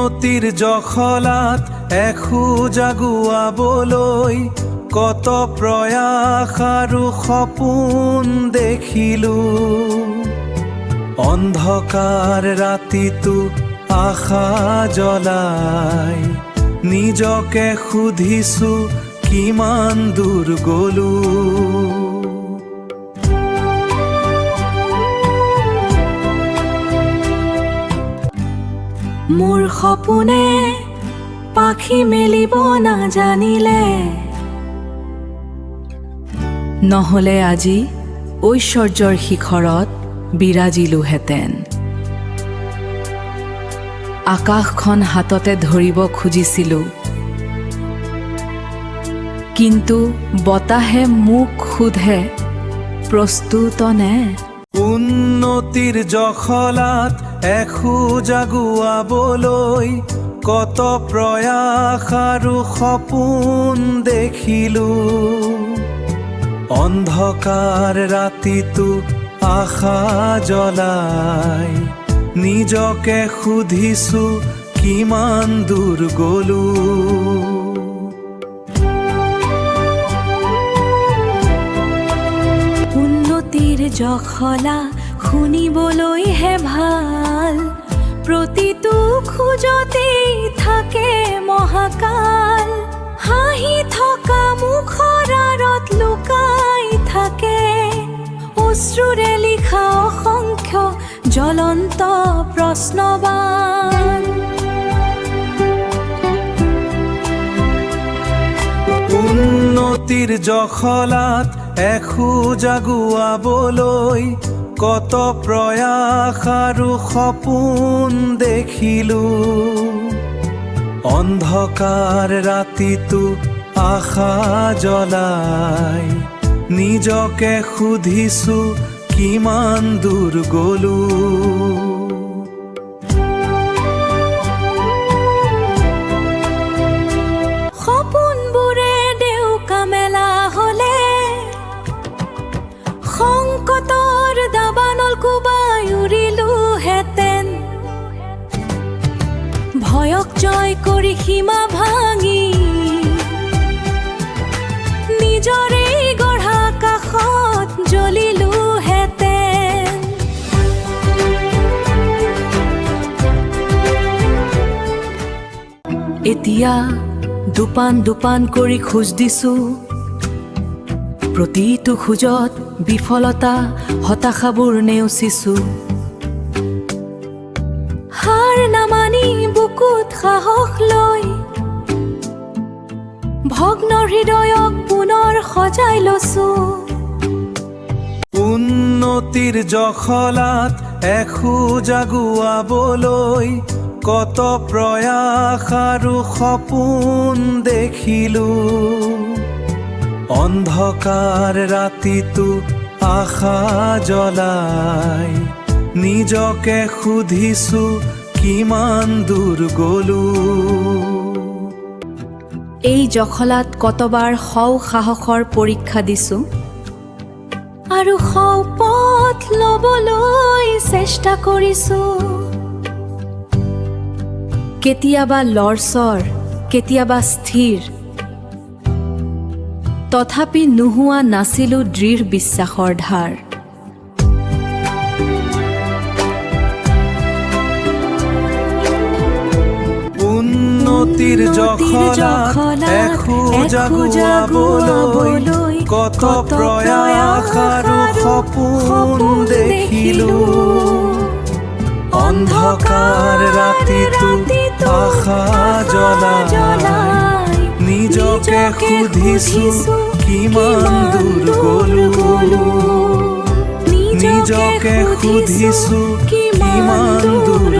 উন্নতিৰ জখলাত এখোজাগুৱাবলৈ কত প্ৰয়াস আৰু সপোন দেখিলোঁ। অন্ধকাৰ ৰাতিটো আশা জ্বলাই নিজকে সুধিছোঁ কিমান দূৰ গ'লোঁ। মোৰ সপোনে পাখি মেলিব নাজানিলে, নহ'লে আজি ঐশ্বৰ্যৰ শিখৰত বিৰাজিলোহেঁতেন। আকাশখন হাততে ধৰিব খুজিছিলোঁ, কিন্তু বতাহে মোক সোধে প্ৰস্তুতনে। উন্নতিৰ জখলাত এখোজাগুৱাবলৈ কত প্ৰয়াস আৰু সপোন দেখিলোঁ। অন্ধকাৰ ৰাতিটো আশা জ্বলাই নিজকে সুধিছোঁ কিমান দূৰ গ'লোঁ। উন্নতিৰ জখলা শুনিবলৈহে ভাল, প্ৰতিটো খোজতেই থাকে মহাকাল। হাঁহি থকা মুখৰ আঁৰত লুকাই থাকে অশ্ৰুৰে লিখা অসংখ্য জ্বলন্ত প্ৰশ্নবাণ। উন্নতিৰ জখলাত এখোজাগুৱাবলৈ কত প্ৰয়াস আৰু সপোন দেখিলোঁ। অন্ধকাৰ ৰাতিটো আশা জ্বলাই নিজকে সুধিছোঁ কিমান দূৰ গ'লোঁ। সপোনবোৰে ডেউকা মেলা হ'লে সংকটৰ দাবানল কোবাই উৰিলোহেঁতেন। ভয়ক জয় কৰি সীমা ভাঙি নিজৰে গঢ়া কাষত জ্বলিলোহেঁতেন। এতিয়া দুপান দুপান কৰি খোজ দিছোঁ, প্ৰতিটো খোজত বিফলতা হতাশাবোৰ নেওচিছোঁ। হাৰ নামানি বুকুত সাহস লৈ ভগ্ন হৃদয়ক পুনৰ সজাই লৈছোঁ। উন্নতিৰ জখলাত এখোজাগুৱাবলৈ কত প্ৰয়াস আৰু সপোন দেখিলোঁ। অন্ধকাৰ ৰাতিটো আশা জ্বলাই নিজকে সুধিছোঁ কিমান দূৰ গ'লোঁ। এই জখলাত কতবাৰ সৌ সাহসৰ পৰীক্ষা দিছোঁ আৰু সৌ পথ ল'বলৈ চেষ্টা কৰিছোঁ। কেতিয়াবা লৰচৰ, কেতিয়াবা স্থিৰ, তথাপি নোহোৱা নাছিলোঁ দৃঢ় বিশ্বাসৰ ধাৰ। উন্নতিৰ জখলাত এখোজাগুৱাবলৈ কত প্ৰয়াস আৰু সপোন দেখিলোঁ। অন্ধকাৰ ৰাতিটো আশা জ্বলাই নিজকে সুধিছোঁ কিমান দূৰ গ'লোঁ। নিজকে সুধিছোঁ কিমান দূৰ